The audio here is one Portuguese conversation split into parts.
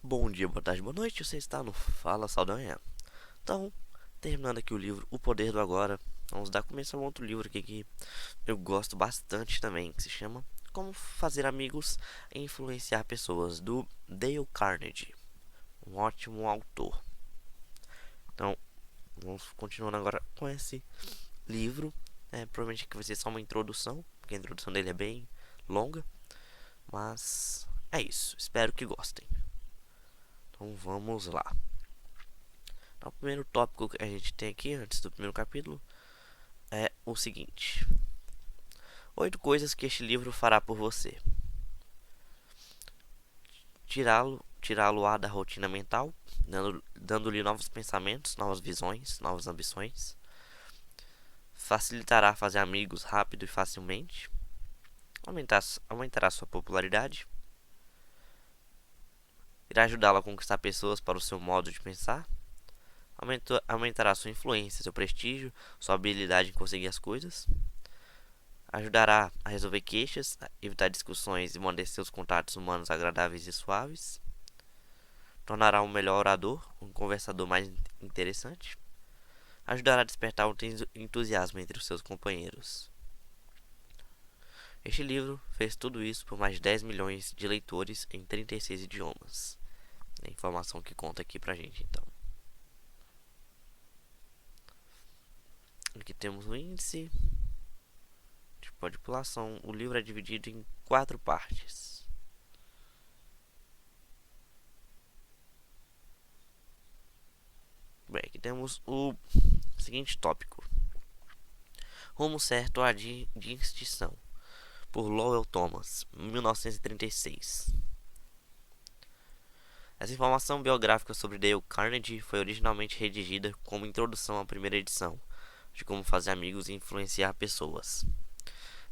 Bom dia, boa tarde, boa noite. Você está no Fala Saldanha. Então, terminando aqui o livro O Poder do Agora, vamos dar começo a um outro livro aqui que eu gosto bastante também, que se chama Como Fazer Amigos e Influenciar Pessoas, do Dale Carnegie, um ótimo autor. Então, vamos continuando agora com esse livro. Provavelmente aqui vai ser só uma introdução, porque a introdução dele é bem longa, mas é isso. Espero que gostem. Então, vamos lá. O primeiro tópico que a gente tem aqui, antes do primeiro capítulo, é o seguinte: 8 coisas que este livro fará por você. Tirá-lo-á da rotina mental, dando-lhe novos pensamentos, novas visões, novas ambições. Facilitará fazer amigos rápido e facilmente. Aumentará sua popularidade. Irá ajudá-lo a conquistar pessoas para o seu modo de pensar. Aumentará sua influência, seu prestígio, sua habilidade em conseguir as coisas. Ajudará a resolver queixas, a evitar discussões e manter seus contatos humanos agradáveis e suaves. Tornará um melhor orador, um conversador mais interessante. Ajudará a despertar o entusiasmo entre os seus companheiros. Este livro fez tudo isso por mais de 10 milhões de leitores em 36 idiomas. É a informação que conta aqui pra gente, então. Aqui temos o índice de população. O livro é dividido em 4 partes. Bem, aqui temos o seguinte tópico: Rumo certo à de extinção, por Lowell Thomas, 1936. Essa informação biográfica sobre Dale Carnegie foi originalmente redigida como introdução à primeira edição de Como Fazer Amigos e Influenciar Pessoas.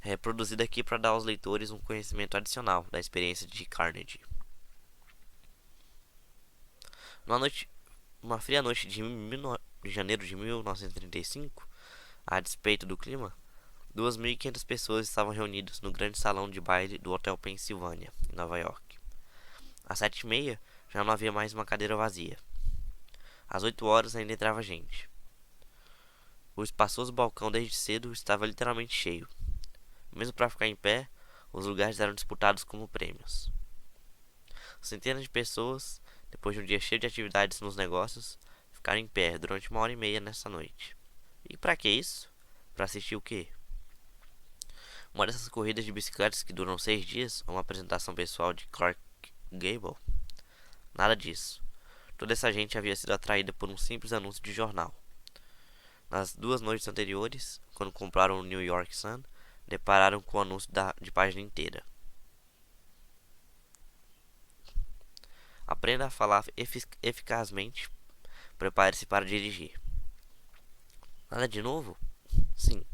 É reproduzida aqui para dar aos leitores um conhecimento adicional da experiência de Carnegie. Uma fria noite de janeiro de 1935, a despeito do clima, 2.500 pessoas estavam reunidas no grande salão de baile do Hotel Pennsylvania, em Nova York. Às 7h30, já não havia mais uma cadeira vazia. Às 8 horas ainda entrava gente. O espaçoso balcão desde cedo estava literalmente cheio. Mesmo para ficar em pé, os lugares eram disputados como prêmios. Centenas de pessoas, depois de um dia cheio de atividades nos negócios, ficaram em pé durante 1 hora e meia nessa noite. E para que isso? Para assistir o quê? Uma dessas corridas de bicicletas que duram 6 dias, ou uma apresentação pessoal de Clark Gable? Nada disso. Toda essa gente havia sido atraída por um simples anúncio de jornal. Nas 2 noites anteriores, quando compraram o New York Sun, depararam com o anúncio de página inteira. Aprenda a falar eficazmente. Prepare-se para dirigir. Nada de novo? Sim,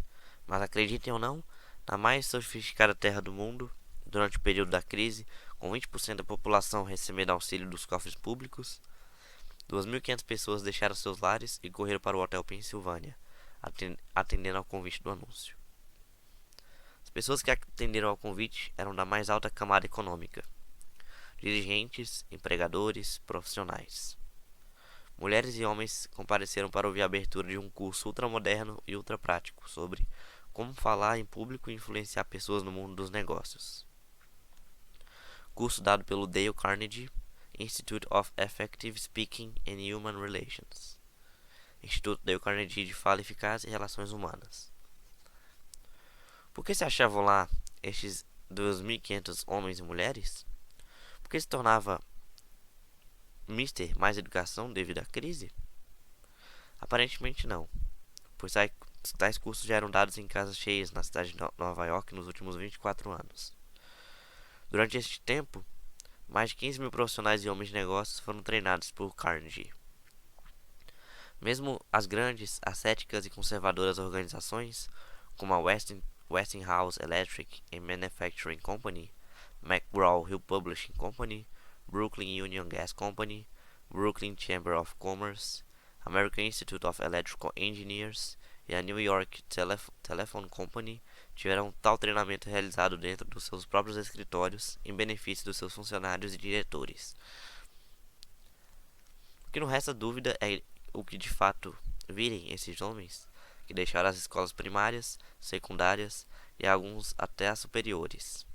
mas acreditem ou não, na mais sofisticada terra do mundo, durante o período da crise, com 20% da população recebendo auxílio dos cofres públicos, 2.500 pessoas deixaram seus lares e correram para o Hotel Pennsylvania, atendendo ao convite do anúncio. As pessoas que atenderam ao convite eram da mais alta camada econômica: dirigentes, empregadores, profissionais. Mulheres e homens compareceram para ouvir a abertura de um curso ultramoderno e ultraprático sobre como falar em público e influenciar pessoas no mundo dos negócios. Curso dado pelo Dale Carnegie Institute of Effective Speaking and Human Relations. Instituto Dale Carnegie de Fala Eficaz e Relações Humanas. Por que se achavam lá estes 2.500 homens e mulheres? Por que se tornava Mister mais educação devido à crise? Aparentemente não, pois tais cursos já eram dados em casas cheias na cidade de Nova York nos últimos 24 anos. Durante este tempo, mais de 15 mil profissionais e homens de negócios foram treinados por Carnegie. Mesmo as grandes, ascéticas e conservadoras organizações, como a Westinghouse Electric and Manufacturing Company, McGraw-Hill Publishing Company, Brooklyn Union Gas Company, Brooklyn Chamber of Commerce, American Institute of Electrical Engineers e a New York Telephone Company, tiveram tal treinamento realizado dentro dos seus próprios escritórios em benefício dos seus funcionários e diretores. que não resta dúvida é o que de fato virem esses homens que deixaram as escolas primárias, secundárias e alguns até as superiores,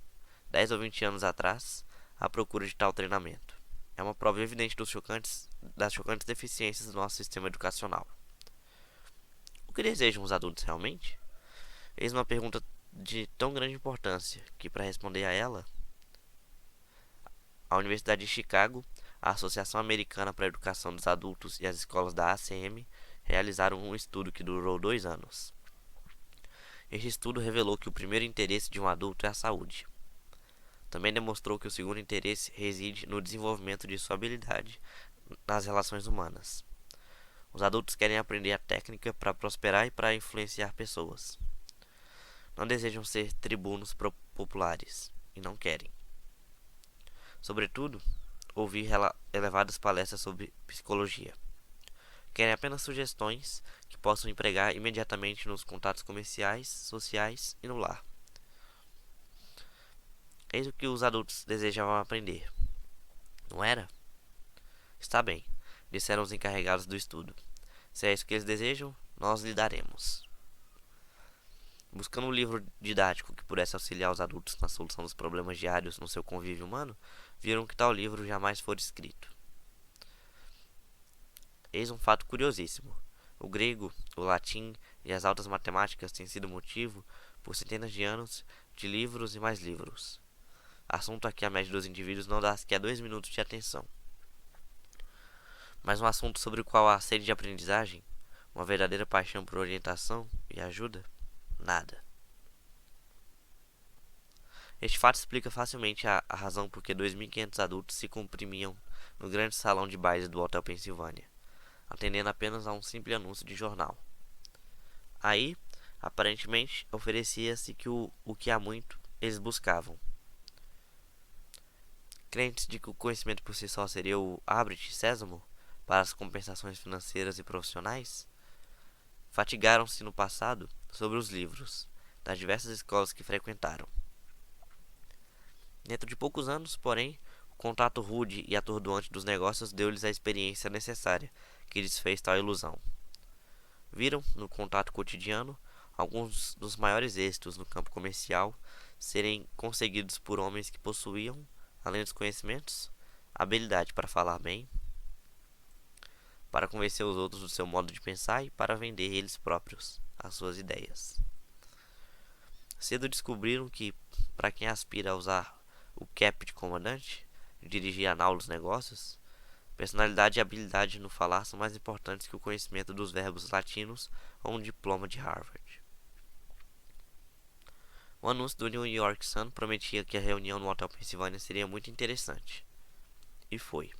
10 ou 20 anos atrás, à procura de tal treinamento. É uma prova evidente das chocantes deficiências do nosso sistema educacional. O que desejam os adultos realmente? Eis uma pergunta de tão grande importância que, para responder a ela, a Universidade de Chicago, a Associação Americana para a Educação dos Adultos e as escolas da ACM realizaram um estudo que durou 2 anos. Este estudo revelou que o primeiro interesse de um adulto é a saúde. Também demonstrou que o segundo interesse reside no desenvolvimento de sua habilidade nas relações humanas. Os adultos querem aprender a técnica para prosperar e para influenciar pessoas. Não desejam ser tribunos populares, e não querem. Sobretudo, ouvir elevadas palestras sobre psicologia. Querem apenas sugestões que possam empregar imediatamente nos contatos comerciais, sociais e no lar. Eis o que os adultos desejavam aprender. Não era? Está bem, disseram os encarregados do estudo. Se é isso que eles desejam, nós lhe daremos. Buscando um livro didático que pudesse auxiliar os adultos na solução dos problemas diários no seu convívio humano, viram que tal livro jamais fora escrito. Eis um fato curiosíssimo. O grego, o latim e as altas matemáticas têm sido motivo, por centenas de anos, de livros e mais livros. Assunto a que a média dos indivíduos não dá sequer 2 minutos de atenção. Mas um assunto sobre o qual há sede de aprendizagem, uma verdadeira paixão por orientação e ajuda, nada. Este fato explica facilmente a razão por que 2.500 adultos se comprimiam no grande salão de baile do Hotel Pensilvânia, atendendo apenas a um simples anúncio de jornal. Aí, aparentemente, oferecia-se que o que há muito eles buscavam. Crentes de que o conhecimento por si só seria o abre-te sésamo para as compensações financeiras e profissionais, fatigaram-se no passado sobre os livros das diversas escolas que frequentaram. Dentro de poucos anos, porém, o contato rude e atordoante dos negócios deu-lhes a experiência necessária que desfez tal ilusão. Viram, no contato cotidiano, alguns dos maiores êxitos no campo comercial serem conseguidos por homens que possuíam, além dos conhecimentos, a habilidade para falar bem, para convencer os outros do seu modo de pensar e para vender eles próprios as suas ideias. Cedo descobriram que, para quem aspira a usar o cap de comandante, dirigir a nau dos negócios, personalidade e habilidade no falar são mais importantes que o conhecimento dos verbos latinos ou um diploma de Harvard. O anúncio do New York Sun prometia que a reunião no Hotel Pensilvânia seria muito interessante. E foi.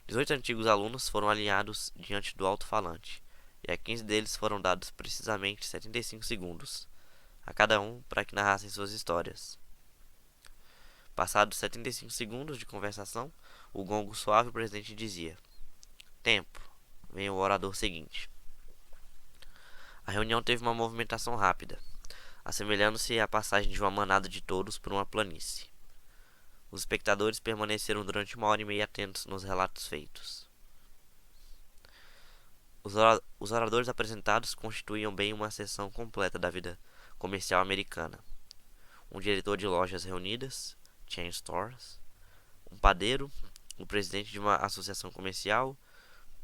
18 antigos alunos foram alinhados diante do alto-falante, e a 15 deles foram dados precisamente 75 segundos, a cada um para que narrassem suas histórias. Passados 75 segundos de conversação, o gongo soave presidente dizia: Tempo, vem o orador seguinte. A reunião teve uma movimentação rápida, assemelhando-se à passagem de uma manada de touros por uma planície. Os espectadores permaneceram durante 1 hora e meia atentos nos relatos feitos. Os oradores apresentados constituíam bem uma seção completa da vida comercial americana. Um diretor de lojas reunidas, chain stores, um padeiro, o presidente de uma associação comercial,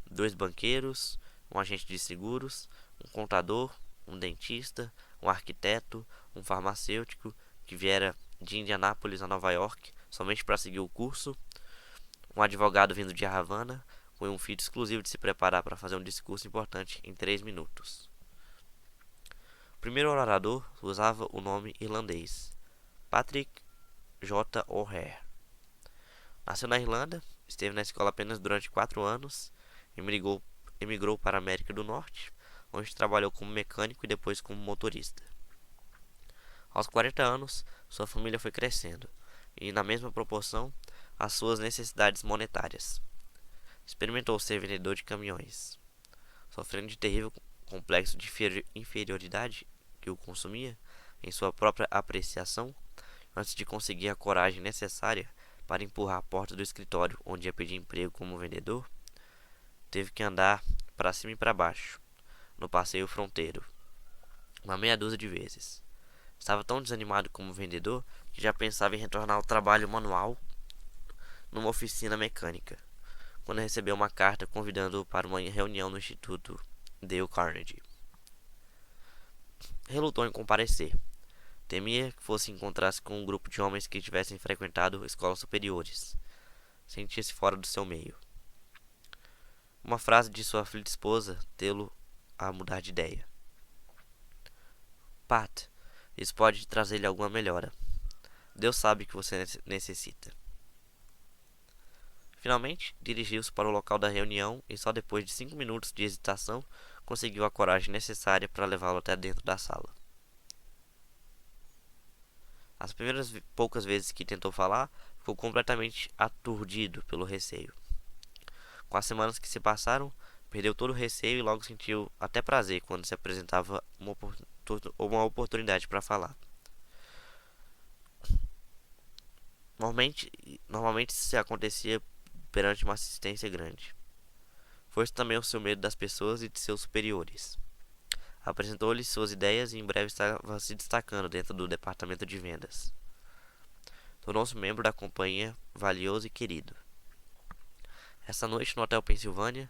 2 banqueiros, um agente de seguros, um contador, um dentista, um arquiteto, um farmacêutico que viera de Indianápolis a Nova York somente para seguir o curso, um advogado vindo de Havana com um fito exclusivo de se preparar para fazer um discurso importante em 3 minutos. O primeiro orador usava o nome irlandês, Patrick J. O'Hare. Nasceu na Irlanda, esteve na escola apenas durante 4 anos, emigrou para a América do Norte, onde trabalhou como mecânico e depois como motorista. Aos 40 anos, sua família foi crescendo, e na mesma proporção, as suas necessidades monetárias. Experimentou ser vendedor de caminhões, sofrendo de terrível complexo de inferioridade que o consumia em sua própria apreciação, antes de conseguir a coragem necessária para empurrar a porta do escritório onde ia pedir emprego como vendedor, teve que andar para cima e para baixo, no passeio fronteiro, uma meia dúzia de vezes. Estava tão desanimado como vendedor que já pensava em retornar ao trabalho manual numa oficina mecânica, quando recebeu uma carta convidando-o para uma reunião no Instituto Dale Carnegie. Relutou em comparecer. Temia que fosse encontrar-se com um grupo de homens que tivessem frequentado escolas superiores. Sentia-se fora do seu meio. Uma frase de sua aflita esposa tê-lo a mudar de ideia. Pat, isso pode trazer-lhe alguma melhora. Deus sabe que você necessita. Finalmente, dirigiu-se para o local da reunião e só depois de 5 minutos de hesitação conseguiu a coragem necessária para levá-lo até dentro da sala. As primeiras poucas vezes que tentou falar, ficou completamente aturdido pelo receio. Com as semanas que se passaram, perdeu todo o receio e logo sentiu até prazer quando se apresentava uma oportunidade para falar. Normalmente isso acontecia perante uma assistência grande. Foi também o seu medo das pessoas e de seus superiores. Apresentou-lhes suas ideias e em breve estava se destacando dentro do departamento de vendas. Tornou-se membro da companhia, valioso e querido. Essa noite no Hotel Pennsylvania,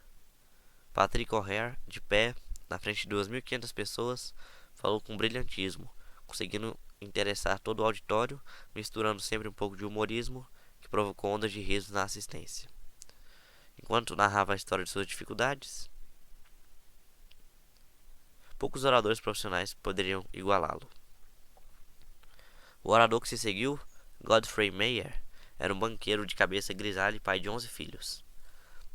Patrick O'Hare, de pé, na frente de 2.500 pessoas, falou com brilhantismo, conseguindo interessar todo o auditório, misturando sempre um pouco de humorismo, que provocou ondas de risos na assistência. Enquanto narrava a história de suas dificuldades, poucos oradores profissionais poderiam igualá-lo. O orador que se seguiu, Godfrey Meyer, era um banqueiro de cabeça grisalha e pai de 11 filhos.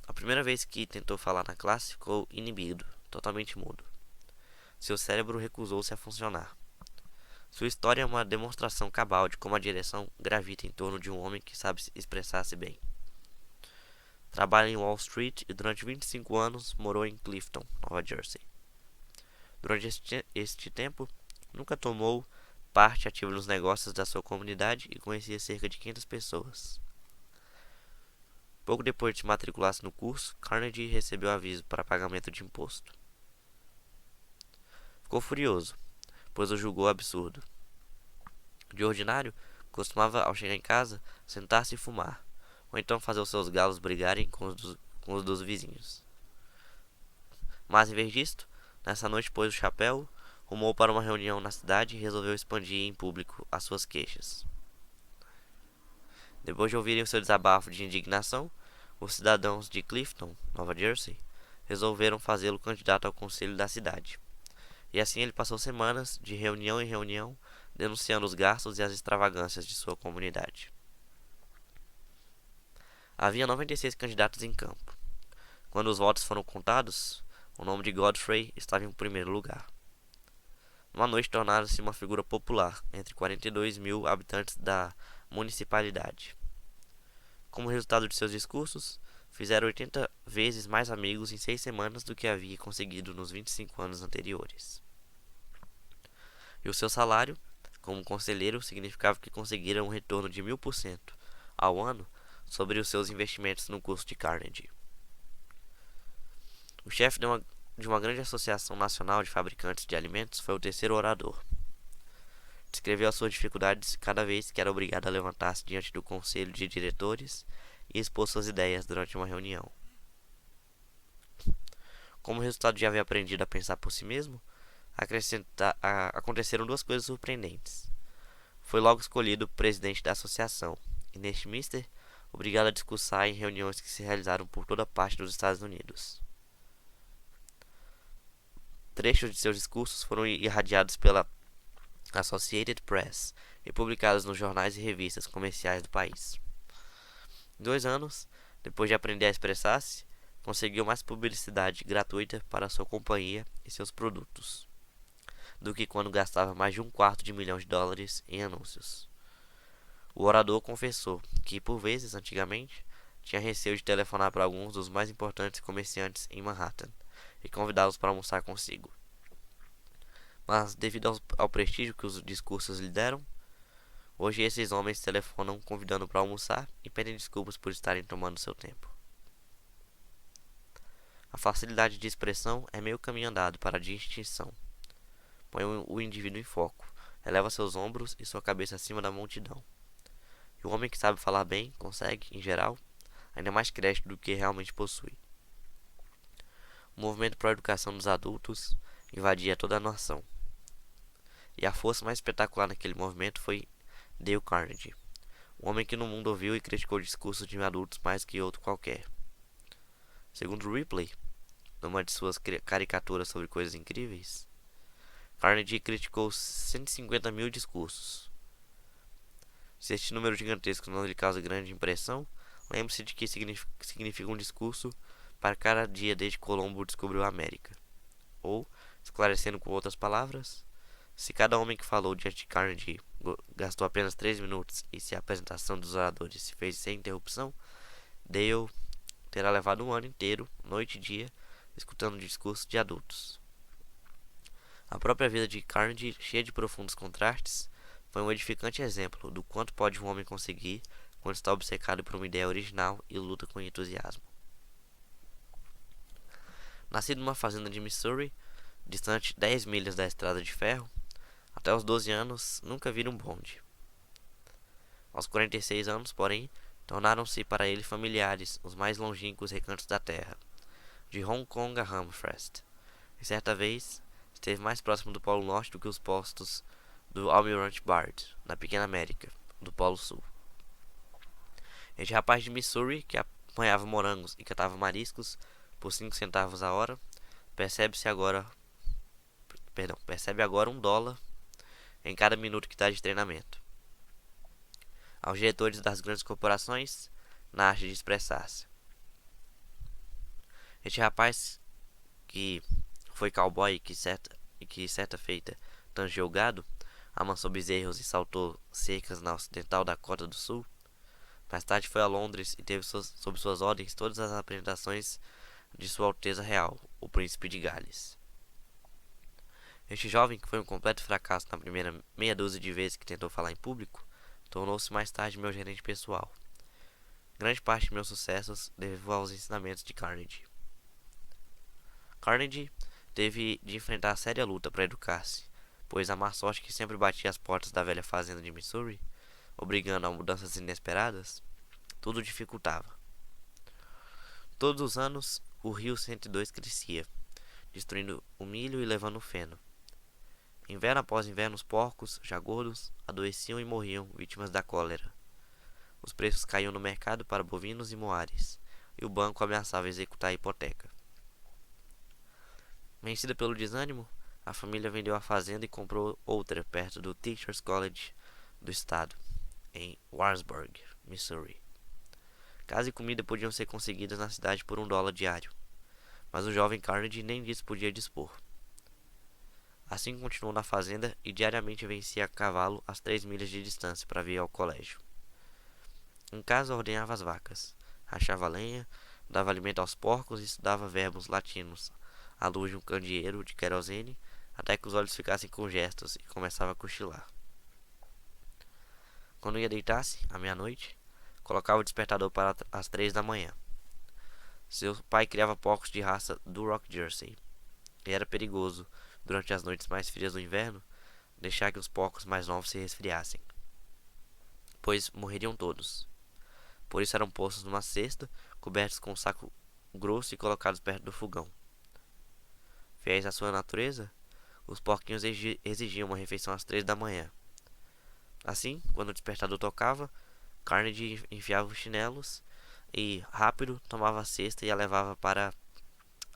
A primeira vez que tentou falar na classe, ficou inibido, totalmente mudo. Seu cérebro recusou-se a funcionar. Sua história é uma demonstração cabal de como a direção gravita em torno de um homem que sabe expressar-se bem. Trabalha em Wall Street e durante 25 anos morou em Clifton, Nova Jersey. Durante este tempo, nunca tomou parte ativa nos negócios da sua comunidade e conhecia cerca de 500 pessoas. Pouco depois de se matricular-se no curso, Carnegie recebeu aviso para pagamento de imposto. Ficou furioso, pois o julgou absurdo. De ordinário, costumava, ao chegar em casa, sentar-se e fumar, ou então fazer os seus galos brigarem com os dos vizinhos. Mas, em vez disto, nessa noite pôs o chapéu, rumou para uma reunião na cidade e resolveu expandir em público as suas queixas. Depois de ouvirem o seu desabafo de indignação, os cidadãos de Clifton, Nova Jersey, resolveram fazê-lo candidato ao conselho da cidade. E assim ele passou semanas, de reunião em reunião, denunciando os gastos e as extravagâncias de sua comunidade. Havia 96 candidatos em campo. Quando os votos foram contados, o nome de Godfrey estava em primeiro lugar. Numa noite tornaram-se uma figura popular entre 42 mil habitantes da municipalidade. Como resultado de seus discursos, fizeram 80 vezes mais amigos em 6 semanas do que havia conseguido nos 25 anos anteriores. E o seu salário, como conselheiro, significava que conseguiram um retorno de 1000% ao ano sobre os seus investimentos no curso de Carnegie. O chefe de uma grande associação nacional de fabricantes de alimentos foi o terceiro orador. Descreveu as suas dificuldades cada vez que era obrigado a levantar-se diante do conselho de diretores e expor suas ideias durante uma reunião. Como resultado de haver aprendido a pensar por si mesmo, aconteceram duas coisas surpreendentes. Foi logo escolhido presidente da associação, e neste mister, obrigado a discursar em reuniões que se realizaram por toda parte dos Estados Unidos. Trechos de seus discursos foram irradiados pela Associated Press e publicados nos jornais e revistas comerciais do país. Em 2 anos, depois de aprender a expressar-se, conseguiu mais publicidade gratuita para sua companhia e seus produtos do que quando gastava mais de $250 milhões em anúncios. O orador confessou que, por vezes, antigamente, tinha receio de telefonar para alguns dos mais importantes comerciantes em Manhattan e convidá-los para almoçar consigo. Mas, devido ao prestígio que os discursos lhe deram, hoje esses homens telefonam convidando para almoçar e pedem desculpas por estarem tomando seu tempo. A facilidade de expressão é meio caminho andado para a distinção. Põe o indivíduo em foco, eleva seus ombros e sua cabeça acima da multidão. E o homem que sabe falar bem consegue, em geral, ainda mais crédito do que realmente possui. O movimento para a educação dos adultos invadia toda a nação. E a força mais espetacular naquele movimento foi Dale Carnegie, um homem que no mundo ouviu e criticou discursos de adultos mais que outro qualquer. Segundo Ripley, numa de suas caricaturas sobre coisas incríveis, Carnegie criticou 150 mil discursos. Se este número gigantesco não lhe causa grande impressão, lembre-se de que significa um discurso para cada dia desde que Colombo descobriu a América. Ou, esclarecendo com outras palavras, se cada homem que falou diante de Carnegie gastou apenas 3 minutos e se a apresentação dos oradores se fez sem interrupção, Dale terá levado um ano inteiro, noite e dia, escutando discursos de adultos. A própria vida de Carnegie, cheia de profundos contrastes, foi um edificante exemplo do quanto pode um homem conseguir quando está obcecado por uma ideia original e luta com entusiasmo. Nascido numa fazenda de Missouri, distante 10 milhas da estrada de ferro, até os 12 anos nunca vira um bonde. Aos 46 anos, porém, tornaram-se para ele familiares os mais longínquos recantos da terra, de Hong Kong a Hammerfest, e certa vez esteve mais próximo do Polo Norte do que os postos do Almirante Byrd, na pequena América, do Polo Sul. Este rapaz de Missouri, que apanhava morangos e catava mariscos por 5 centavos a hora, percebe agora $1 em cada minuto que dá de treinamento. Aos diretores das grandes corporações, na arte de expressar-se. Este rapaz, que foi cowboy e que certa feita tangeu gado, amansou bezerros e saltou cercas na ocidental Dakota do Sul, mais tarde foi a Londres e teve sob suas ordens todas as apresentações de Sua Alteza Real, o Príncipe de Gales. Este jovem, que foi um completo fracasso na primeira meia dúzia de vezes que tentou falar em público, tornou-se mais tarde meu gerente pessoal. Grande parte de meus sucessos devo aos ensinamentos de Carnegie. Carnegie teve de enfrentar séria luta para educar-se, pois a má sorte que sempre batia as portas da velha fazenda de Missouri, obrigando a mudanças inesperadas, tudo dificultava. Todos os anos, o rio 102 crescia, destruindo o milho e levando o feno. Inverno após inverno, os porcos, já gordos, adoeciam e morriam, vítimas da cólera. Os preços caíam no mercado para bovinos e moares, e o banco ameaçava executar a hipoteca. Vencida pelo desânimo, a família vendeu a fazenda e comprou outra perto do Teachers College do estado, em Warrensburg, Missouri. Casa e comida podiam ser conseguidas na cidade por $1 diário, mas o jovem Carnegie nem disso podia dispor. Assim continuou na fazenda e diariamente vencia a cavalo as 3 milhas de distância para vir ao colégio. Em casa ordenhava as vacas, rachava lenha, dava alimento aos porcos e estudava verbos latinos à luz de um candeeiro de querosene até que os olhos ficassem congestos e começava a cochilar. Quando ia deitar-se, à meia-noite, colocava o despertador para as 3 da manhã. Seu pai criava porcos de raça Duroc Jersey, e era perigoso, durante as noites mais frias do inverno, deixar que os porcos mais novos se resfriassem, pois morreriam todos. Por isso eram postos numa cesta, cobertos com um saco grosso e colocados perto do fogão. Fiéis à sua natureza, os porquinhos exigiam uma refeição às 3 da manhã. Assim, quando o despertador tocava, Carnegie enfiava os chinelos e, rápido, tomava a cesta e a levava para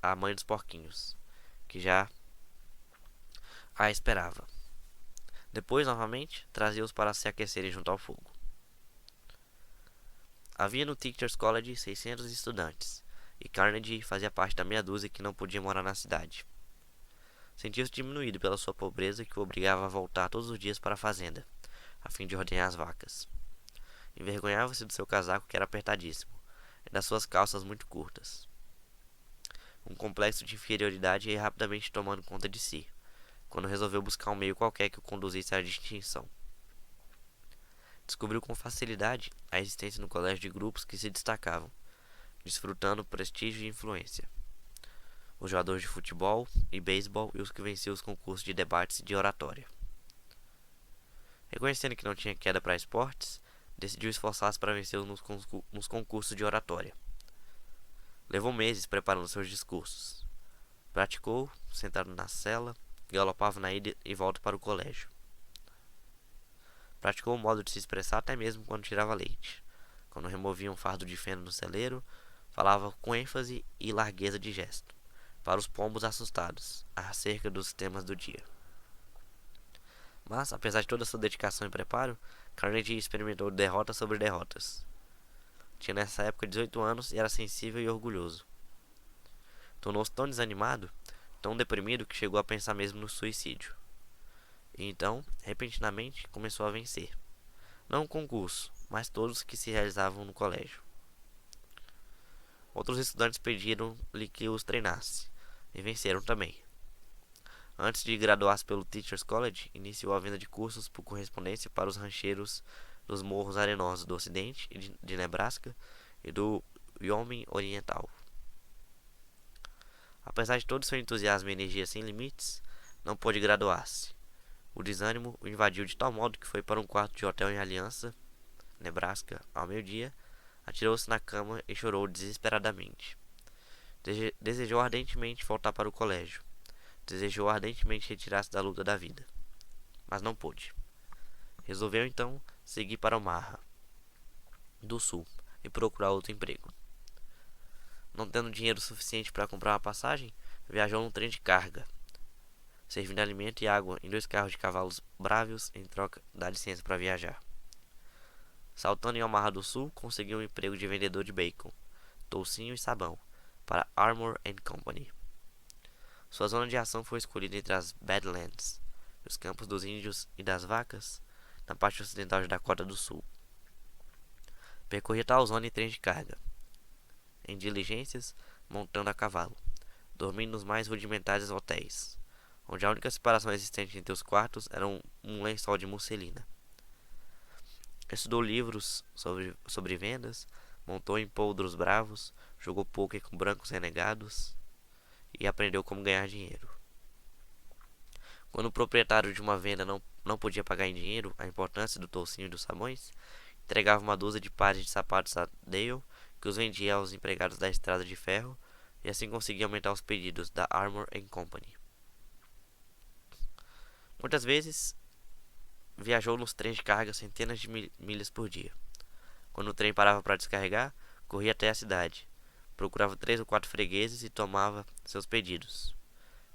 a mãe dos porquinhos, que já a esperava. Depois, novamente, trazia-os para se aquecerem junto ao fogo. Havia no Teachers College 600 estudantes, e Carnegie fazia parte da meia dúzia que não podia morar na cidade. Sentia-se diminuído pela sua pobreza que o obrigava a voltar todos os dias para a fazenda, a fim de ordenhar as vacas. Envergonhava-se do seu casaco que era apertadíssimo, e das suas calças muito curtas. Um complexo de inferioridade ia rapidamente tomando conta de si, quando resolveu buscar um meio qualquer que o conduzisse à distinção. Descobriu com facilidade a existência no colégio de grupos que se destacavam, desfrutando prestígio e influência. os jogadores de futebol e beisebol e os que venciam os concursos de debates e de oratória. Reconhecendo que não tinha queda para esportes, decidiu esforçar-se para vencer nos concursos de oratória. Levou meses preparando seus discursos. Praticou, sentado na cela, galopava na ida e volta para o colégio. Praticou o modo de se expressar até mesmo quando tirava leite. Quando removia um fardo de feno no celeiro, falava com ênfase e largueza de gesto, para os pombos assustados, acerca dos temas do dia. Mas, apesar de toda sua dedicação e preparo, Carnegie experimentou derrotas sobre derrotas. Tinha nessa época 18 anos e era sensível e orgulhoso. Tornou-se tão desanimado, tão deprimido que chegou a pensar mesmo no suicídio. E então, repentinamente, começou a vencer. Não um concurso, mas todos que se realizavam no colégio. Outros estudantes pediram-lhe que os treinasse, e venceram também. Antes de graduar-se pelo Teachers College, iniciou a venda de cursos por correspondência para os rancheiros dos morros arenosos do ocidente de Nebraska e do Wyoming Oriental. Apesar de todo seu entusiasmo e energia sem limites, não pôde graduar-se. O desânimo o invadiu de tal modo que foi para um quarto de hotel em Aliança, Nebraska, ao meio-dia, atirou-se na cama e chorou desesperadamente. Desejou ardentemente voltar para o colégio. Desejou ardentemente retirar-se da luta da vida. Mas não pôde. Resolveu então seguir para Omaha do Sul e procurar outro emprego. Não tendo dinheiro suficiente para comprar uma passagem, viajou num trem de carga, servindo alimento e água em 2 carros de cavalos brávios em troca da licença para viajar. Saltando em Omaha do Sul, conseguiu um emprego de vendedor de bacon, toucinho e sabão para Armour & Company. Sua zona de ação foi escolhida entre as Badlands, os campos dos índios e das vacas, na parte ocidental de Dakota do Sul. Percorria tal zona em trens de carga, em diligências, montando a cavalo, dormindo nos mais rudimentares hotéis, onde a única separação existente entre os quartos era um lençol de musselina. Estudou livros sobre vendas, montou em poldros bravos, jogou pôquer com brancos renegados e aprendeu como ganhar dinheiro. Quando o proprietário de uma venda não podia pagar em dinheiro a importância do toucinho e dos sabões, entregava uma dúzia de pares de sapatos a Dale, que os vendia aos empregados da estrada de ferro, e assim conseguia aumentar os pedidos da Armour & Company. Muitas vezes viajou nos trens de carga centenas de milhas por dia. Quando o trem parava para descarregar, corria até a cidade, procurava 3 ou 4 fregueses e tomava seus pedidos.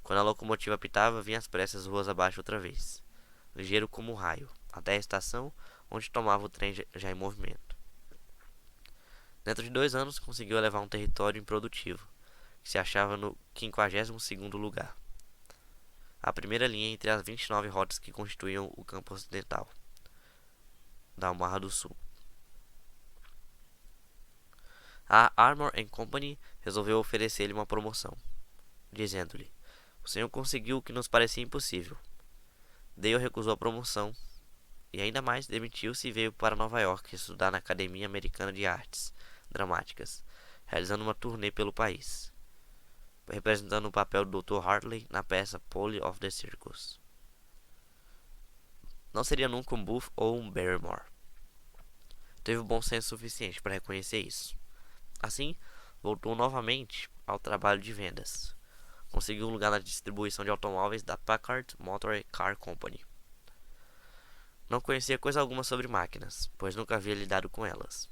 Quando a locomotiva apitava, vinha às pressas ruas abaixo outra vez, ligeiro como um raio, até a estação, onde tomava o trem já em movimento. Dentro de 2 anos, conseguiu elevar um território improdutivo, que se achava no 52º lugar, a primeira linha entre as 29 rotas que constituíam o campo ocidental da Omaha do Sul. A Armour & Company resolveu oferecer-lhe uma promoção, dizendo-lhe: "O senhor conseguiu o que nos parecia impossível." Dale recusou a promoção e ainda mais demitiu-se e veio para Nova York estudar na Academia Americana de Artes Dramáticas, realizando uma turnê pelo país, representando o papel do Dr. Hartley na peça Polly of the Circus. Não seria nunca um Booth ou um Barrymore. Teve o bom senso suficiente para reconhecer isso. Assim, voltou novamente ao trabalho de vendas. Conseguiu um lugar na distribuição de automóveis da Packard Motor Car Company. Não conhecia coisa alguma sobre máquinas, pois nunca havia lidado com elas.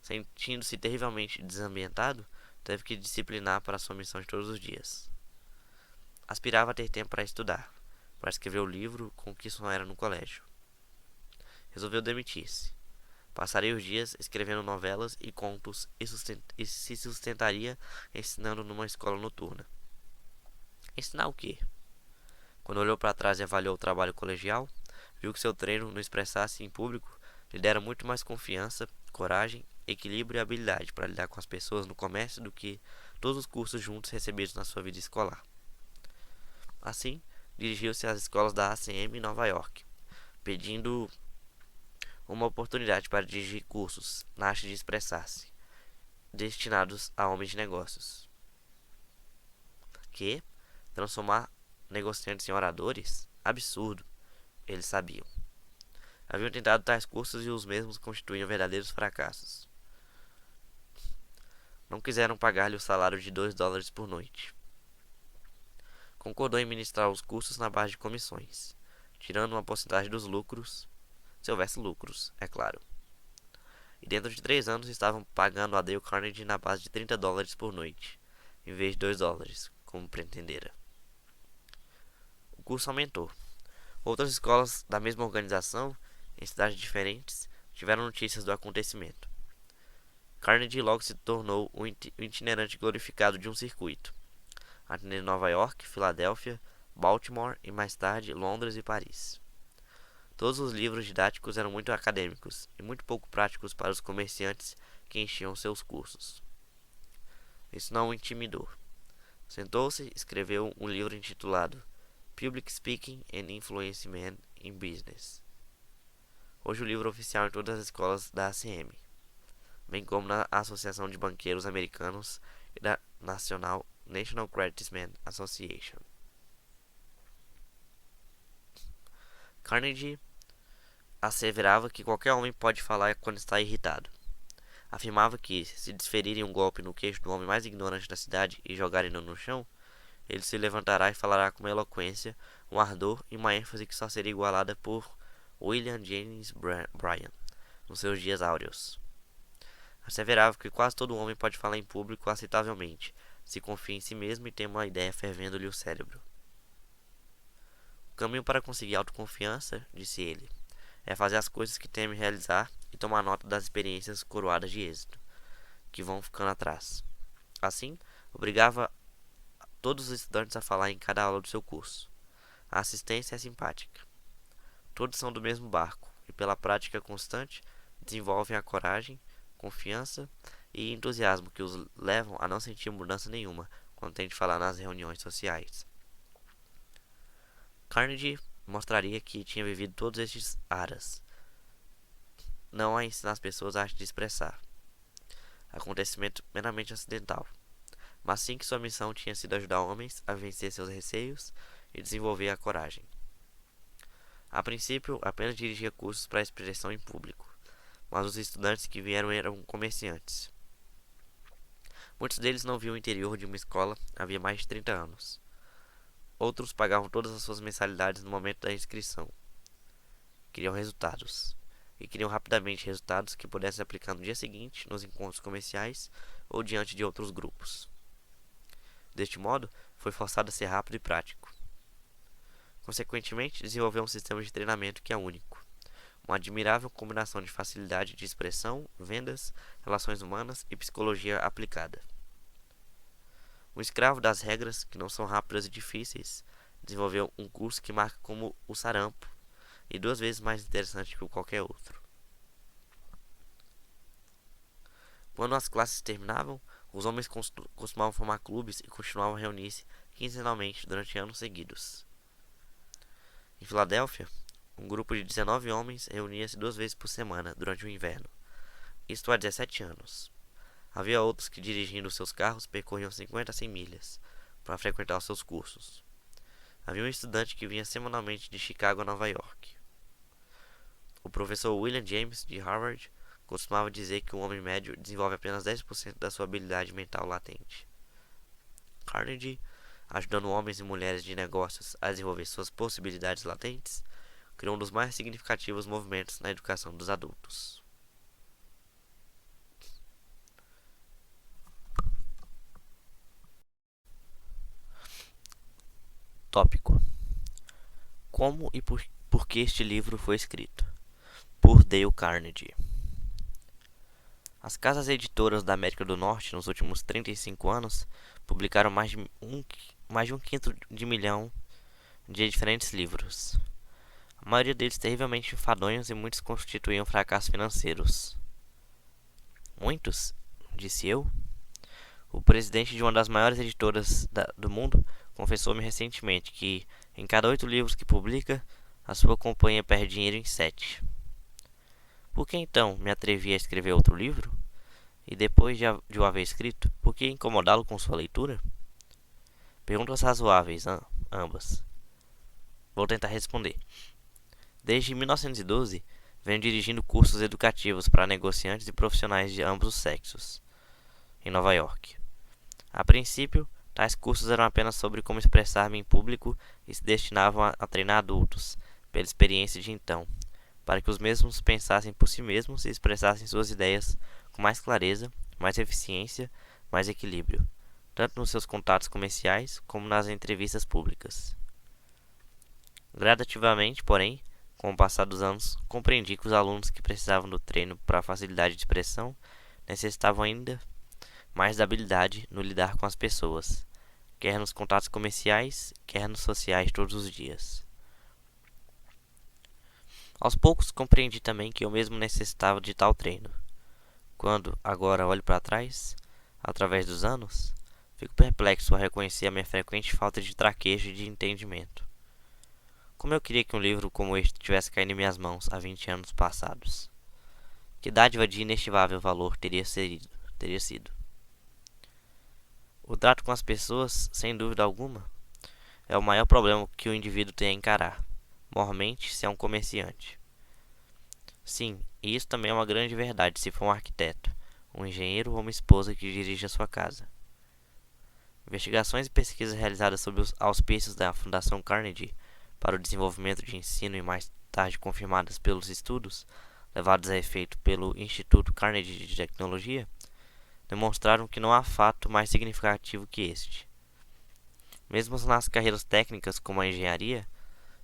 Sentindo-se terrivelmente desambientado, teve que disciplinar para sua missão de todos os dias. Aspirava a ter tempo para estudar, para escrever o livro com que só era no colégio. Resolveu demitir-se. Passaria os dias escrevendo novelas e contos e se sustentaria ensinando numa escola noturna. Ensinar o quê? Quando olhou para trás e avaliou o trabalho colegial, viu que seu treino no expressar-se em público lhe dera muito mais confiança, coragem, equilíbrio e habilidade para lidar com as pessoas no comércio do que todos os cursos juntos recebidos na sua vida escolar. Assim, dirigiu-se às escolas da ACM em Nova York, pedindo uma oportunidade para dirigir cursos na arte de expressar-se, destinados a homens de negócios. Que transformar negociantes em oradores? Absurdo, eles sabiam. Haviam tentado tais cursos e os mesmos constituíam verdadeiros fracassos. Não quiseram pagar-lhe o salário de $2 por noite. Concordou em ministrar os cursos na base de comissões, tirando uma porcentagem dos lucros, se houvesse lucros, é claro. E dentro de 3 anos estavam pagando a Dale Carnegie na base de $30 por noite, em vez de $2, como pretendera. O curso aumentou. Outras escolas da mesma organização, em cidades diferentes, tiveram notícias do acontecimento. Carnegie logo se tornou o itinerante glorificado de um circuito, atendendo Nova York, Filadélfia, Baltimore e mais tarde Londres e Paris. Todos os livros didáticos eram muito acadêmicos e muito pouco práticos para os comerciantes que enchiam seus cursos. Isso não o intimidou. Sentou-se e escreveu um livro intitulado Public Speaking and Influence Men in Business. Hoje o livro oficial em todas as escolas da ACM, bem como na Associação de Banqueiros Americanos e da National Creditman Association. Carnegie asseverava que qualquer homem pode falar quando está irritado. Afirmava que, se desferirem um golpe no queixo do homem mais ignorante da cidade e jogarem-no no chão, ele se levantará e falará com uma eloquência, um ardor e uma ênfase que só seria igualada por William Jennings Bryan, nos seus dias áureos. Asseverava que quase todo homem pode falar em público aceitavelmente, se confia em si mesmo e tem uma ideia fervendo-lhe o cérebro. O caminho para conseguir autoconfiança, disse ele, é fazer as coisas que teme realizar e tomar nota das experiências coroadas de êxito, que vão ficando atrás. Assim, obrigava todos os estudantes a falar em cada aula do seu curso. A assistência é simpática. Todos são do mesmo barco e, pela prática constante, desenvolvem a coragem, confiança e entusiasmo que os levam a não sentir mudança nenhuma quando tem de falar nas reuniões sociais. Carnegie mostraria que tinha vivido todos estes aras, não a ensinar as pessoas a arte de expressar, acontecimento meramente acidental, mas sim que sua missão tinha sido ajudar homens a vencer seus receios e desenvolver a coragem. A princípio, apenas dirigia cursos para expressão em público, mas os estudantes que vieram eram comerciantes. Muitos deles não viam o interior de uma escola havia mais de 30 anos. Outros pagavam todas as suas mensalidades no momento da inscrição. Queriam resultados. E queriam rapidamente resultados que pudessem aplicar no dia seguinte nos encontros comerciais ou diante de outros grupos. Deste modo, foi forçado a ser rápido e prático. Consequentemente, desenvolveu um sistema de treinamento que é único. Uma admirável combinação de facilidade de expressão, vendas, relações humanas e psicologia aplicada. Um escravo das regras, que não são rápidas e difíceis, desenvolveu um curso que marca como o sarampo, e 2 vezes mais interessante que qualquer outro. Quando as classes terminavam, os homens costumavam formar clubes e continuavam a reunir-se quinzenalmente durante anos seguidos. Em Filadélfia, um grupo de 19 homens reunia-se 2 vezes por semana durante o inverno, isto há 17 anos. Havia outros que, dirigindo seus carros, percorriam 50 a 100 milhas para frequentar os seus cursos. Havia um estudante que vinha semanalmente de Chicago a Nova York. O professor William James, de Harvard, costumava dizer que o homem médio desenvolve apenas 10% da sua habilidade mental latente. Carnegie, ajudando homens e mulheres de negócios a desenvolver suas possibilidades latentes, criou um dos mais significativos movimentos na educação dos adultos. Tópico: como e por que este livro foi escrito? Por Dale Carnegie. As casas editoras da América do Norte nos últimos 35 anos publicaram mais de um quinto de milhão de diferentes livros. A maioria deles terrivelmente enfadonhos e muitos constituíam fracassos financeiros. Muitos, disse eu. O presidente de uma das maiores editoras do mundo confessou-me recentemente que, em cada 8 livros que publica, a sua companhia perde dinheiro em 7. Por que então me atrevi a escrever outro livro? E depois de o haver escrito, por que incomodá-lo com sua leitura? Perguntas razoáveis, ambas. Vou tentar responder. Desde 1912, venho dirigindo cursos educativos para negociantes e profissionais de ambos os sexos, em Nova York. A princípio, tais cursos eram apenas sobre como expressar-me em público e se destinavam a treinar adultos, pela experiência de então, para que os mesmos pensassem por si mesmos e expressassem suas ideias com mais clareza, mais eficiência, mais equilíbrio, tanto nos seus contatos comerciais como nas entrevistas públicas. Gradativamente, porém, com o passar dos anos, compreendi que os alunos que precisavam do treino para facilidade de expressão necessitavam ainda mais da habilidade no lidar com as pessoas, quer nos contatos comerciais, quer nos sociais todos os dias. Aos poucos compreendi também que eu mesmo necessitava de tal treino. Quando, agora, olho para trás, através dos anos, fico perplexo ao reconhecer a minha frequente falta de traquejo e de entendimento. Como eu queria que um livro como este tivesse caído em minhas mãos há 20 anos passados. Que dádiva de inestimável valor teria sido. O trato com as pessoas, sem dúvida alguma, é o maior problema que o indivíduo tem a encarar, mormente se é um comerciante. Sim, e isso também é uma grande verdade se for um arquiteto, um engenheiro ou uma esposa que dirige a sua casa. Investigações e pesquisas realizadas sob os auspícios da Fundação Carnegie para o desenvolvimento de ensino e mais tarde confirmadas pelos estudos levados a efeito pelo Instituto Carnegie de Tecnologia, demonstraram que não há fato mais significativo que este. Mesmo nas carreiras técnicas como a engenharia,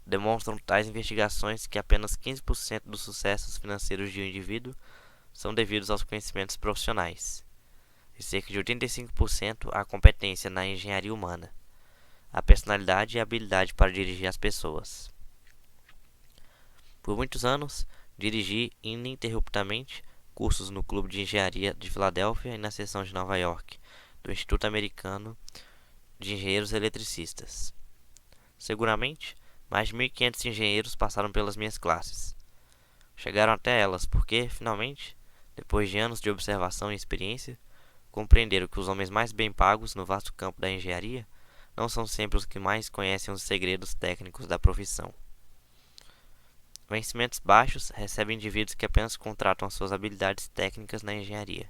demonstram tais investigações que apenas 15% dos sucessos financeiros de um indivíduo são devidos aos conhecimentos profissionais, e cerca de 85% à competência na engenharia humana, a personalidade e a habilidade para dirigir as pessoas. Por muitos anos, dirigi ininterruptamente cursos no Clube de Engenharia de Filadélfia e na seção de Nova York do Instituto Americano de Engenheiros Eletricistas. Seguramente, mais de 1.500 engenheiros passaram pelas minhas classes. Chegaram até elas porque, finalmente, depois de anos de observação e experiência, compreenderam que os homens mais bem pagos no vasto campo da engenharia não são sempre os que mais conhecem os segredos técnicos da profissão. Vencimentos baixos recebem indivíduos que apenas contratam as suas habilidades técnicas na engenharia,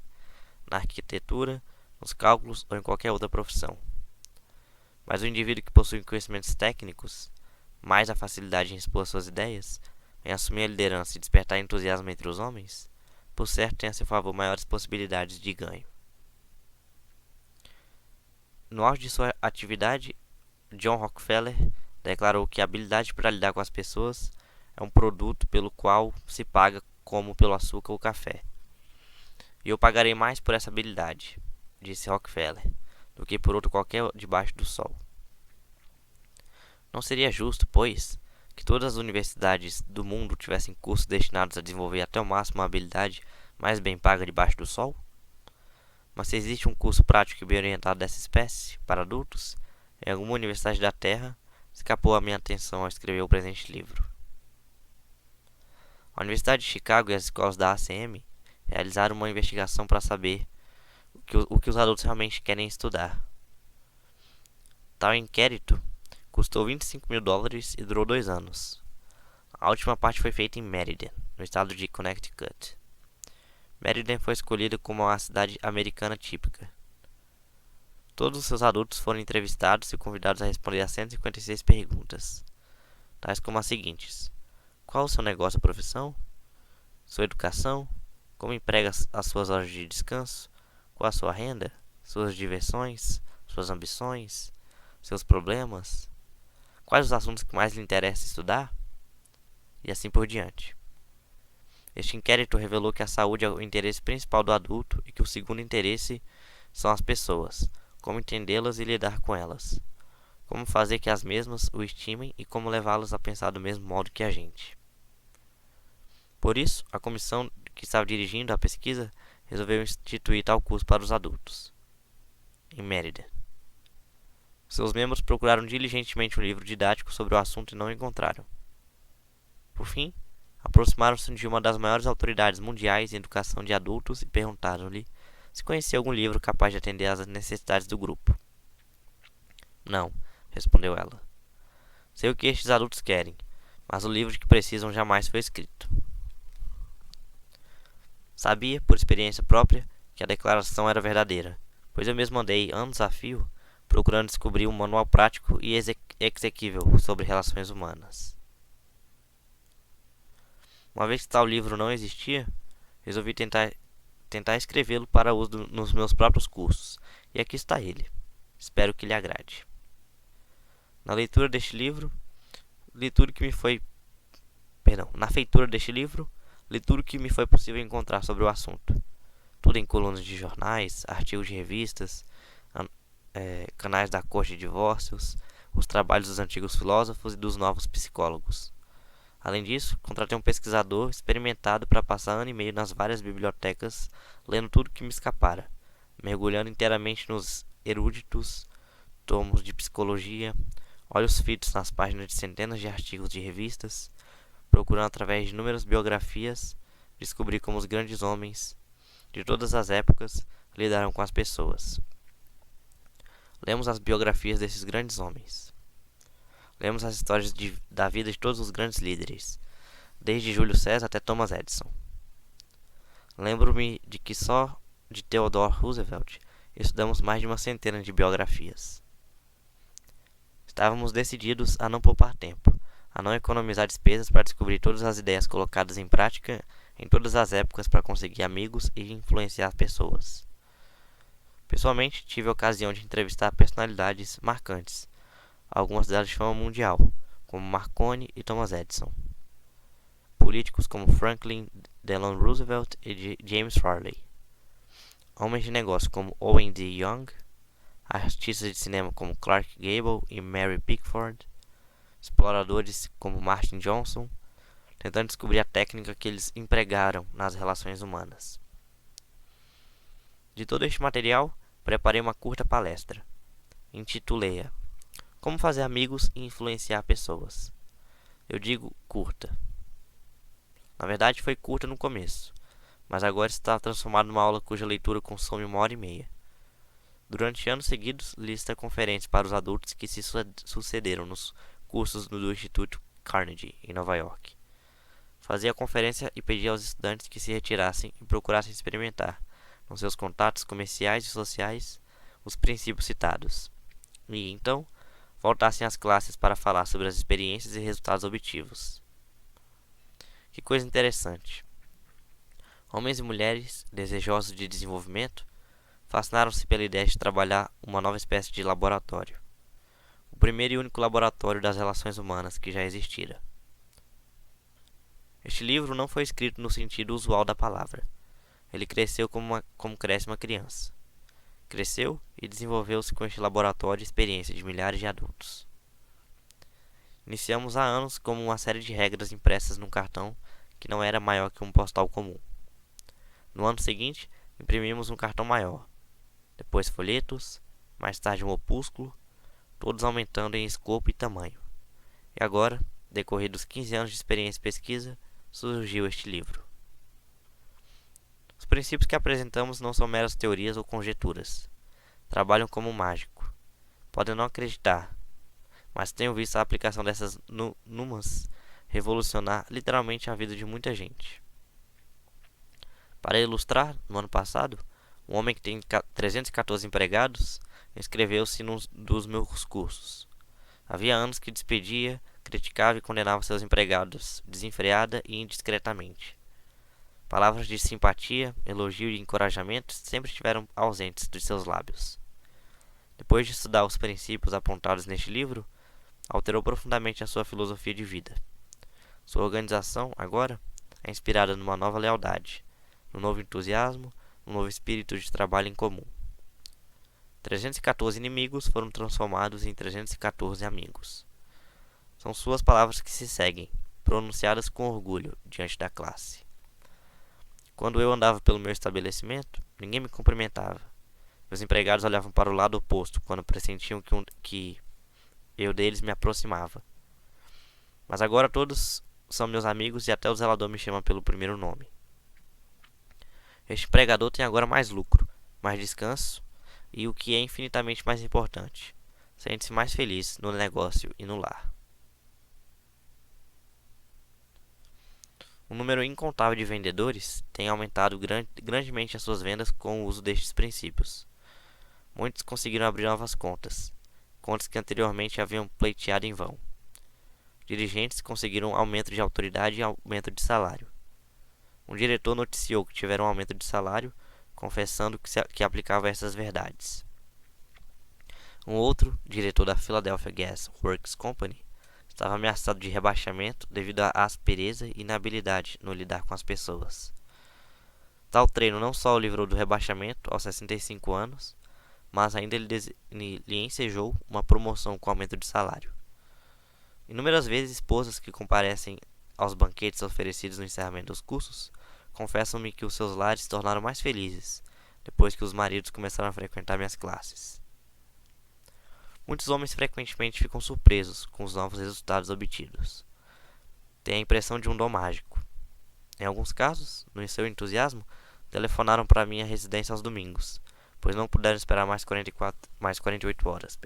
na arquitetura, nos cálculos ou em qualquer outra profissão. Mas o indivíduo que possui conhecimentos técnicos, mais a facilidade em expor suas ideias, em assumir a liderança e despertar entusiasmo entre os homens, por certo tem a seu favor maiores possibilidades de ganho. No auge de sua atividade, John Rockefeller declarou que a habilidade para lidar com as pessoas é um produto pelo qual se paga como pelo açúcar ou café. E eu pagarei mais por essa habilidade, disse Rockefeller, do que por outro qualquer debaixo do sol. Não seria justo, pois, que todas as universidades do mundo tivessem cursos destinados a desenvolver até o máximo a habilidade mais bem paga debaixo do sol? Mas se existe um curso prático e bem orientado dessa espécie, para adultos, em alguma universidade da Terra, escapou a minha atenção ao escrever o presente livro. A Universidade de Chicago e as escolas da ACM realizaram uma investigação para saber o que os adultos realmente querem estudar. Tal inquérito custou $25.000 e durou 2 anos. A última parte foi feita em Meriden, no estado de Connecticut. Meriden foi escolhida como uma cidade americana típica. Todos os seus adultos foram entrevistados e convidados a responder a 156 perguntas, tais como as seguintes: qual o seu negócio ou profissão? Sua educação? Como emprega as suas horas de descanso? Qual a sua renda? Suas diversões? Suas ambições? Seus problemas? Quais os assuntos que mais lhe interessa estudar? E assim por diante. Este inquérito revelou que a saúde é o interesse principal do adulto e que o segundo interesse são as pessoas, como entendê-las e lidar com elas, como fazer que as mesmas o estimem e como levá-las a pensar do mesmo modo que a gente. Por isso, a comissão que estava dirigindo a pesquisa resolveu instituir tal curso para os adultos, em Meriden. Seus membros procuraram diligentemente um livro didático sobre o assunto e não o encontraram. Por fim, aproximaram-se de uma das maiores autoridades mundiais em educação de adultos e perguntaram-lhe se conhecia algum livro capaz de atender às necessidades do grupo. Não, respondeu ela. Sei o que estes adultos querem, mas o livro de que precisam jamais foi escrito. Sabia, por experiência própria, que a declaração era verdadeira, pois eu mesmo andei, anos a fio, procurando descobrir um manual prático e exequível sobre relações humanas. Uma vez que tal livro não existia, resolvi tentar escrevê-lo para uso nos meus próprios cursos, e aqui está ele. Espero que lhe agrade. Na leitura deste livro, li tudo que me foi, na feitura deste livro, li tudo que me foi possível encontrar sobre o assunto. Tudo em colunas de jornais, artigos de revistas, canais da corte de divórcios, os trabalhos dos antigos filósofos e dos novos psicólogos. Além disso, contratei um pesquisador experimentado para passar ano e meio nas várias bibliotecas, lendo tudo que me escapara, mergulhando inteiramente nos eruditos tomos de psicologia, olhos fitos nas páginas de centenas de artigos de revistas, procurando através de inúmeras biografias descobrir como os grandes homens de todas as épocas lidaram com as pessoas. Lemos as biografias desses grandes homens. Lemos as histórias da vida de todos os grandes líderes, desde Júlio César até Thomas Edison. Lembro-me de que só de Theodore Roosevelt estudamos mais de uma centena de biografias. Estávamos decididos a não poupar tempo, a não economizar despesas para descobrir todas as ideias colocadas em prática em todas as épocas para conseguir amigos e influenciar pessoas. Pessoalmente, tive a ocasião de entrevistar personalidades marcantes, algumas delas de fama mundial, como Marconi e Thomas Edison. Políticos como Franklin Delano Roosevelt e James Farley. Homens de negócio como Owen D. Young. Artistas de cinema como Clark Gable e Mary Pickford. Exploradores como Martin Johnson, tentando descobrir a técnica que eles empregaram nas relações humanas. De todo este material, preparei uma curta palestra. Intitulei-a Como fazer amigos e influenciar pessoas. Eu digo curta. Na verdade, foi curta no começo, mas agora está transformada numa aula cuja leitura consome 1 hora e meia. Durante anos seguidos, li esta conferência para os adultos que se sucederam nos cursos do Instituto Carnegie, em Nova York. Fazia a conferência e pedia aos estudantes que se retirassem e procurassem experimentar, com seus contatos comerciais e sociais, os princípios citados. E, então, voltassem às classes para falar sobre as experiências e resultados obtidos. Que coisa interessante. Homens e mulheres, desejosos de desenvolvimento, fascinaram-se pela ideia de trabalhar uma nova espécie de laboratório. O primeiro e único laboratório das relações humanas que já existira. Este livro não foi escrito no sentido usual da palavra. Ele cresceu como cresce uma criança. Cresceu e desenvolveu-se com este laboratório de experiência de milhares de adultos. Iniciamos há anos como uma série de regras impressas num cartão que não era maior que um postal comum. No ano seguinte, imprimimos um cartão maior, depois folhetos, mais tarde um opúsculo, todos aumentando em escopo e tamanho. E agora, decorridos 15 anos de experiência e pesquisa, surgiu este livro. Os princípios que apresentamos não são meras teorias ou conjecturas. Trabalham como um mágico. Podem não acreditar, mas tenho visto a aplicação dessas numas revolucionar literalmente a vida de muita gente. Para ilustrar, no ano passado, um homem que tem 314 empregados inscreveu-se num dos meus cursos. Havia anos que despedia, criticava e condenava seus empregados, desenfreada e indiscretamente. Palavras de simpatia, elogio e encorajamento sempre estiveram ausentes de seus lábios. Depois de estudar os princípios apontados neste livro, alterou profundamente a sua filosofia de vida. Sua organização, agora, é inspirada numa nova lealdade, num novo entusiasmo, num novo espírito de trabalho em comum. 314 inimigos foram transformados em 314 amigos. São suas palavras que se seguem, pronunciadas com orgulho diante da classe. Quando eu andava pelo meu estabelecimento, ninguém me cumprimentava. Meus empregados olhavam para o lado oposto quando pressentiam que eu deles me aproximava. Mas agora todos são meus amigos e até o zelador me chama pelo primeiro nome. Este empregador tem agora mais lucro, mais descanso e, o que é infinitamente mais importante, sente-se mais feliz no negócio e no lar. Um número incontável de vendedores tem aumentado grandemente as suas vendas com o uso destes princípios. Muitos conseguiram abrir novas contas que anteriormente haviam pleiteado em vão. Dirigentes conseguiram aumento de autoridade e aumento de salário. Um diretor noticiou que tiveram um aumento de salário, confessando que aplicava essas verdades. Um outro, diretor da Philadelphia Gas Works Company, estava ameaçado de rebaixamento devido à aspereza e inabilidade no lidar com as pessoas. Tal treino não só o livrou do rebaixamento aos 65 anos, mas ainda lhe ensejou uma promoção com aumento de salário. Inúmeras vezes, esposas que comparecem aos banquetes oferecidos no encerramento dos cursos confessam-me que os seus lares se tornaram mais felizes depois que os maridos começaram a frequentar minhas classes. Muitos homens frequentemente ficam surpresos com os novos resultados obtidos. Têm a impressão de um dom mágico. Em alguns casos, no seu entusiasmo, telefonaram para minha residência aos domingos, pois não puderam esperar mais 48 horas.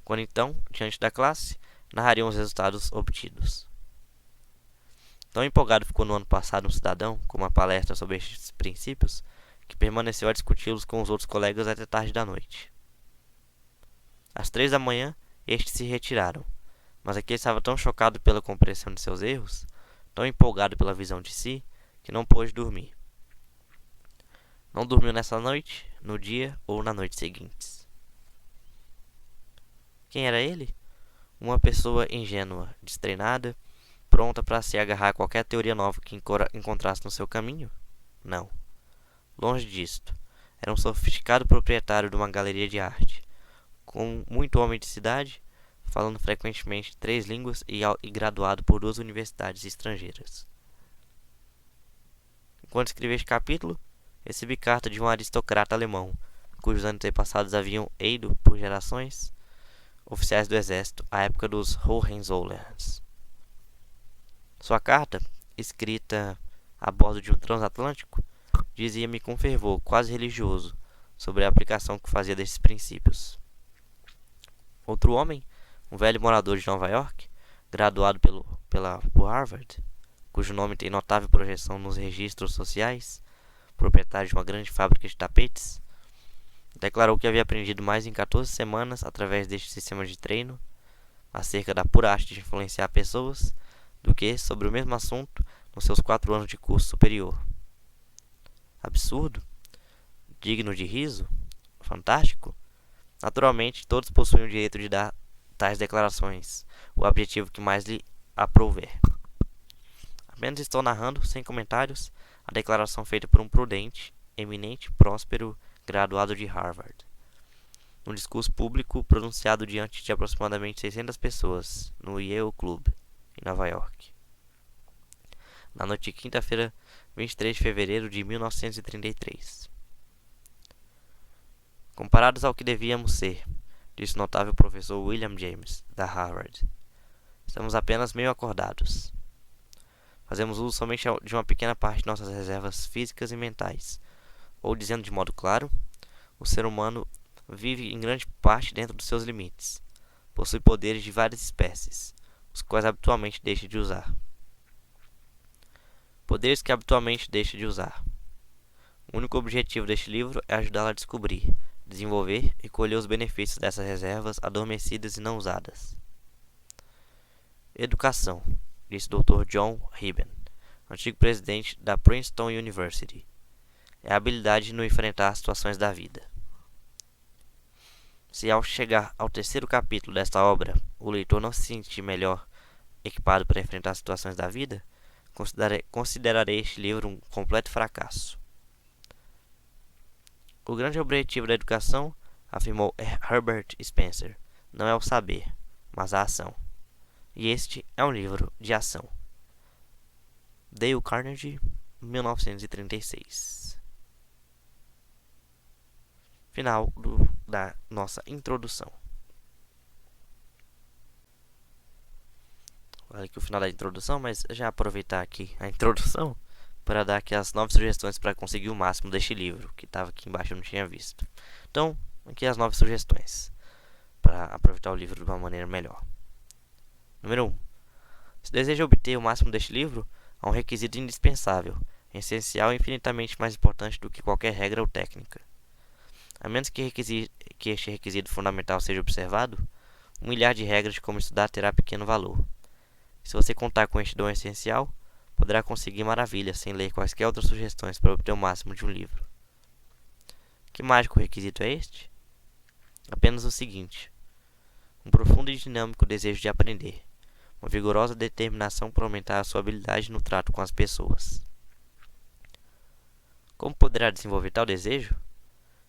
Quando então, diante da classe, narrariam os resultados obtidos. Tão empolgado ficou no ano passado um cidadão com uma palestra sobre estes princípios, que permaneceu a discuti-los com os outros colegas até tarde da noite. Às 3 da manhã, estes se retiraram, mas aquele estava tão chocado pela compreensão de seus erros, tão empolgado pela visão de si, que não pôde dormir. Não dormiu nessa noite, no dia ou na noite seguintes. Quem era ele? Uma pessoa ingênua, destreinada, pronta para se agarrar a qualquer teoria nova que encontrasse no seu caminho? Não. Longe disto. Era um sofisticado proprietário de uma galeria de arte, com muito homem de cidade, falando frequentemente 3 línguas e graduado por 2 universidades estrangeiras. Enquanto escrevi este capítulo, recebi carta de um aristocrata alemão, cujos antepassados haviam ido, por gerações, oficiais do exército à época dos Hohenzollerns. Sua carta, escrita a bordo de um transatlântico, dizia-me com fervor quase religioso sobre a aplicação que fazia desses princípios. Outro homem, um velho morador de Nova York, graduado por Harvard, cujo nome tem notável projeção nos registros sociais, proprietário de uma grande fábrica de tapetes, declarou que havia aprendido mais em 14 semanas através deste sistema de treino acerca da pura arte de influenciar pessoas do que sobre o mesmo assunto nos seus 4 anos de curso superior. Absurdo? Digno de riso? Fantástico? Naturalmente, todos possuem o direito de dar tais declarações, o objetivo que mais lhe aprouver. Apenas estou narrando, sem comentários, a declaração feita por um prudente, eminente, próspero graduado de Harvard, num discurso público pronunciado diante de aproximadamente 600 pessoas no Yale Club, em Nova York, na noite de quinta-feira, 23 de fevereiro de 1933. Comparados ao que devíamos ser, disse o notável professor William James, da Harvard, estamos apenas meio acordados. Fazemos uso somente de uma pequena parte de nossas reservas físicas e mentais. Ou, dizendo de modo claro, o ser humano vive em grande parte dentro dos seus limites. Possui poderes de várias espécies, os quais habitualmente deixa de usar. Poderes que habitualmente deixa de usar. O único objetivo deste livro é ajudá-lo a descobrir, desenvolver e colher os benefícios dessas reservas adormecidas e não usadas. Educação, disse Dr. John Ribben, antigo presidente da Princeton University, é a habilidade no enfrentar as situações da vida. Se ao chegar ao 3º capítulo desta obra, o leitor não se sentir melhor equipado para enfrentar as situações da vida, considerarei este livro um completo fracasso. O grande objetivo da educação, afirmou Herbert Spencer, não é o saber, mas a ação. E este é um livro de ação. Dale Carnegie, 1936. Final da nossa introdução. Olha aqui o final da introdução, mas já aproveitar aqui a introdução para dar aqui as 9 sugestões para conseguir o máximo deste livro, que estava aqui embaixo eu não tinha visto. Então, aqui as 9 sugestões. para aproveitar o livro de uma maneira melhor. Número 1. Se deseja obter o máximo deste livro, há um requisito indispensável, essencial e infinitamente mais importante do que qualquer regra ou técnica. A menos que este requisito fundamental seja observado, 1 milhar de regras de como estudar terá pequeno valor. Se você contar com este dom essencial, poderá conseguir maravilhas sem ler quaisquer outras sugestões para obter o máximo de um livro. Que mágico requisito é este? Apenas o seguinte: um profundo e dinâmico desejo de aprender, uma vigorosa determinação para aumentar a sua habilidade no trato com as pessoas. Como poderá desenvolver tal desejo?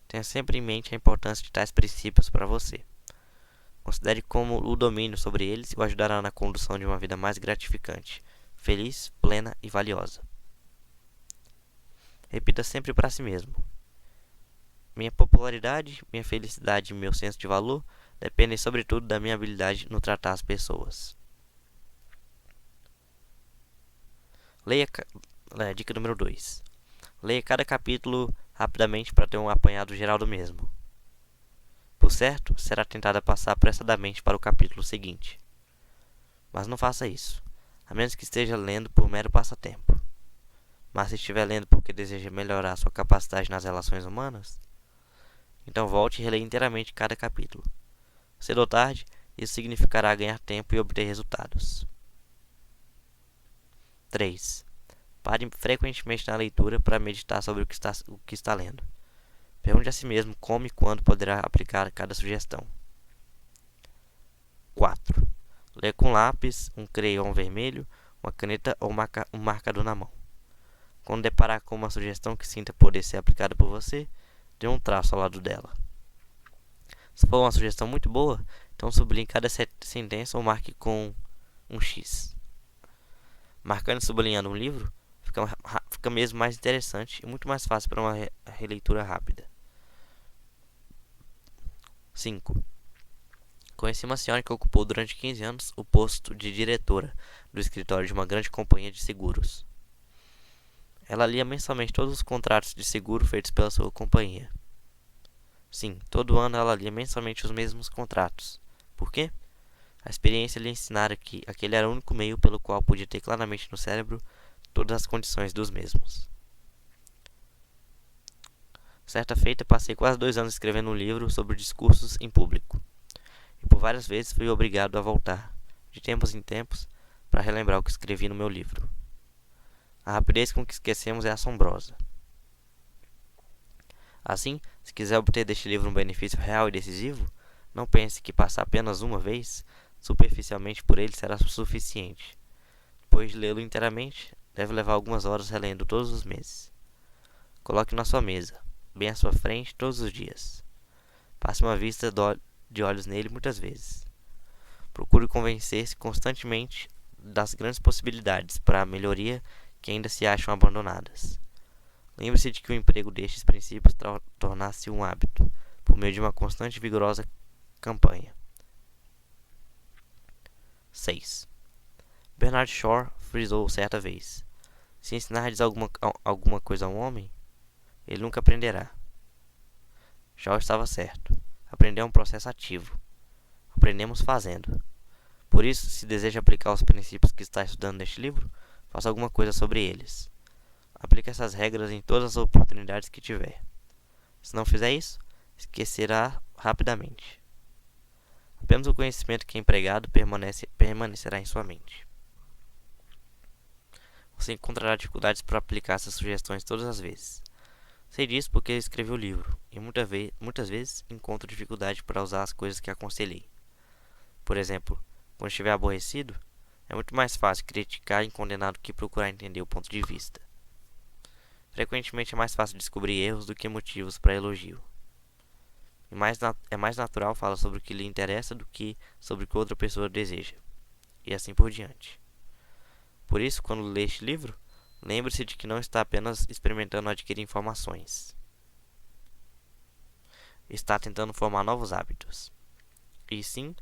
Tenha sempre em mente a importância de tais princípios para você. Considere como o domínio sobre eles o ajudará na condução de uma vida mais gratificante, feliz, plena e valiosa. Repita sempre para si mesmo: minha popularidade, minha felicidade e meu senso de valor dependem sobretudo da minha habilidade no tratar as pessoas. Dica número 2. Leia cada capítulo rapidamente para ter um apanhado geral do mesmo. Por certo, será tentado a passar apressadamente para o capítulo seguinte. Mas não faça isso, a menos que esteja lendo por mero passatempo. Mas se estiver lendo porque deseja melhorar sua capacidade nas relações humanas, então volte e releia inteiramente cada capítulo. Cedo ou tarde, isso significará ganhar tempo e obter resultados. 3. Pare frequentemente na leitura para meditar sobre o que está lendo. Pergunte a si mesmo como e quando poderá aplicar cada sugestão. 4. Leia com lápis, um crayon vermelho, uma caneta ou um marcador na mão. Quando deparar com uma sugestão que sinta poder ser aplicada por você, dê um traço ao lado dela. Se for uma sugestão muito boa, então sublinhe cada sentença ou marque com um X. Marcando e sublinhando um livro fica mesmo mais interessante e muito mais fácil para uma releitura rápida. 5. Conheci uma senhora que ocupou durante 15 anos o posto de diretora do escritório de uma grande companhia de seguros. Ela lia mensalmente todos os contratos de seguro feitos pela sua companhia. Sim, todo ano ela lia mensalmente os mesmos contratos. Por quê? A experiência lhe ensinara que aquele era o único meio pelo qual podia ter claramente no cérebro todas as condições dos mesmos. Certa feita, passei quase 2 anos escrevendo um livro sobre discursos em público. E por várias vezes fui obrigado a voltar, de tempos em tempos, para relembrar o que escrevi no meu livro. A rapidez com que esquecemos é assombrosa. Assim, se quiser obter deste livro um benefício real e decisivo, não pense que passar apenas uma vez, superficialmente por ele, será suficiente. Depois de lê-lo inteiramente, deve levar algumas horas relendo todos os meses. Coloque na sua mesa, bem à sua frente, todos os dias. Passe uma vista de olhos nele muitas vezes. Procure convencer-se constantemente das grandes possibilidades para a melhoria que ainda se acham abandonadas. Lembre-se de que o emprego destes princípios tornar-se um hábito, por meio de uma constante e vigorosa campanha. 6. Bernard Shaw frisou certa vez: se ensinar-lhes alguma coisa a um homem, ele nunca aprenderá. Shaw estava certo. Aprender é um processo ativo. Aprendemos fazendo. Por isso, se deseja aplicar os princípios que está estudando neste livro, faça alguma coisa sobre eles. Aplique essas regras em todas as oportunidades que tiver. Se não fizer isso, esquecerá rapidamente. Apenas o conhecimento que é empregado permanecerá em sua mente. Você encontrará dificuldades para aplicar essas sugestões todas as vezes. Sei disso porque escrevi o livro, e muitas vezes encontro dificuldade para usar as coisas que aconselhei. Por exemplo, quando estiver aborrecido, é muito mais fácil criticar e condenar do que procurar entender o ponto de vista. Frequentemente é mais fácil descobrir erros do que motivos para elogio. É mais natural falar sobre o que lhe interessa do que sobre o que outra pessoa deseja, e assim por diante. Por isso, quando lê este livro, lembre-se de que não está apenas experimentando adquirir informações. Está tentando formar novos hábitos. E sim,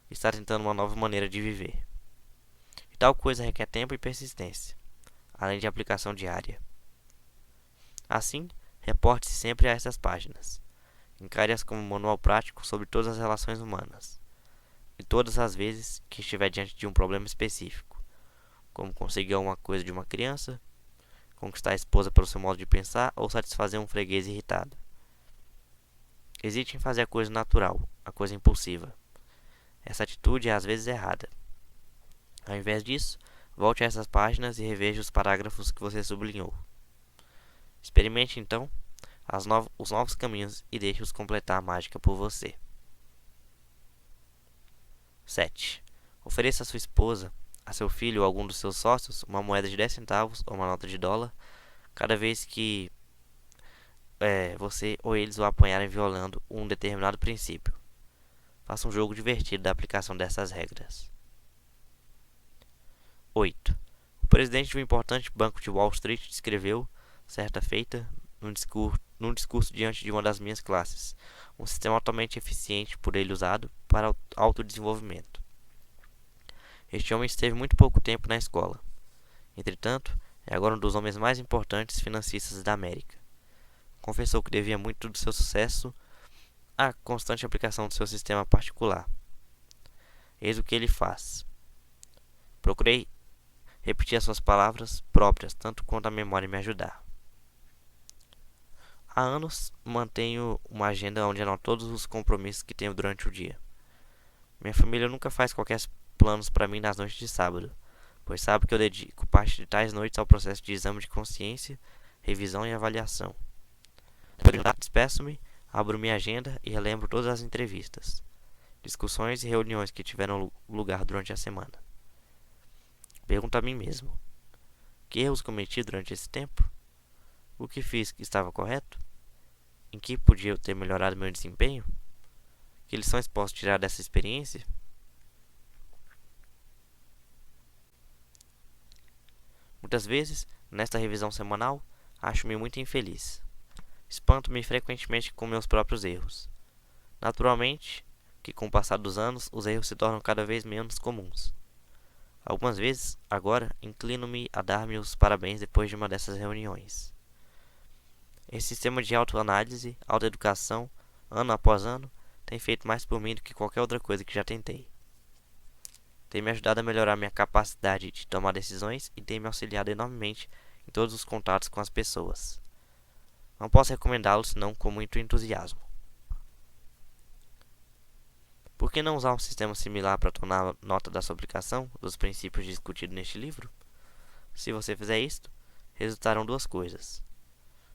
está tentando uma nova maneira de viver. E tal coisa requer tempo e persistência, além de aplicação diária. Assim, reporte-se sempre a essas páginas. Encare-as como um manual prático sobre todas as relações humanas, e todas as vezes que estiver diante de um problema específico, como conseguir alguma coisa de uma criança, conquistar a esposa pelo seu modo de pensar ou satisfazer um freguês irritado. Hesite em fazer a coisa natural, a coisa impulsiva. Essa atitude é às vezes errada. Ao invés disso, volte a essas páginas e reveja os parágrafos que você sublinhou. Experimente então os novos caminhos e deixe-os completar a mágica por você. 7. Ofereça a sua esposa, a seu filho ou a algum dos seus sócios uma moeda de 10 centavos ou uma nota de dólar cada vez que você ou eles o apanharem violando um determinado princípio. Faça um jogo divertido da aplicação dessas regras. 8. O presidente de um importante banco de Wall Street descreveu, certa feita, num discurso diante de uma das minhas classes, um sistema altamente eficiente por ele usado para autodesenvolvimento. Este homem esteve muito pouco tempo na escola. Entretanto, é agora um dos homens mais importantes financistas da América. Confessou que devia muito do seu sucesso à constante aplicação do seu sistema particular. Eis o que ele faz. Procurei repetir as suas palavras próprias, tanto quanto a memória me ajudar. Há anos mantenho uma agenda onde anoto todos os compromissos que tenho durante o dia. Minha família nunca faz qualquer planos para mim nas noites de sábado, pois sabe que eu dedico parte de tais noites ao processo de exame de consciência, revisão e avaliação. Depois de um despeço-me, abro minha agenda e relembro todas as entrevistas, discussões e reuniões que tiveram lugar durante a semana. Pergunto a mim mesmo: que erros cometi durante esse tempo? O que fiz que estava correto? Em que podia ter melhorado meu desempenho? Que lições posso tirar dessa experiência? Muitas vezes, nesta revisão semanal, acho-me muito infeliz. Espanto-me frequentemente com meus próprios erros. Naturalmente, que com o passar dos anos, os erros se tornam cada vez menos comuns. Algumas vezes, agora, inclino-me a dar-me os parabéns depois de uma dessas reuniões. Esse sistema de autoanálise, autoeducação, ano após ano, tem feito mais por mim do que qualquer outra coisa que já tentei. Tem me ajudado a melhorar minha capacidade de tomar decisões e tem me auxiliado enormemente em todos os contatos com as pessoas. Não posso recomendá-lo senão com muito entusiasmo. Por que não usar um sistema similar para tomar nota da sua aplicação dos princípios discutidos neste livro? Se você fizer isto, resultarão duas coisas.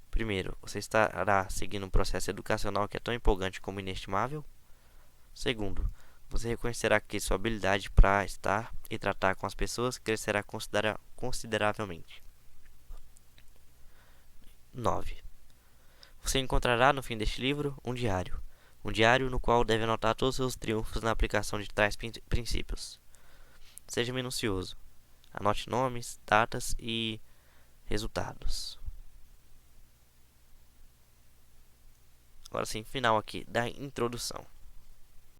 Primeiro, você estará seguindo um processo educacional que é tão empolgante como inestimável. Segundo, você reconhecerá que sua habilidade para estar e tratar com as pessoas crescerá consideravelmente. 9. Você encontrará no fim deste livro um diário no qual deve anotar todos os seus triunfos na aplicação de tais princípios. Seja minucioso. Anote nomes, datas e resultados. Agora sim, final aqui da introdução.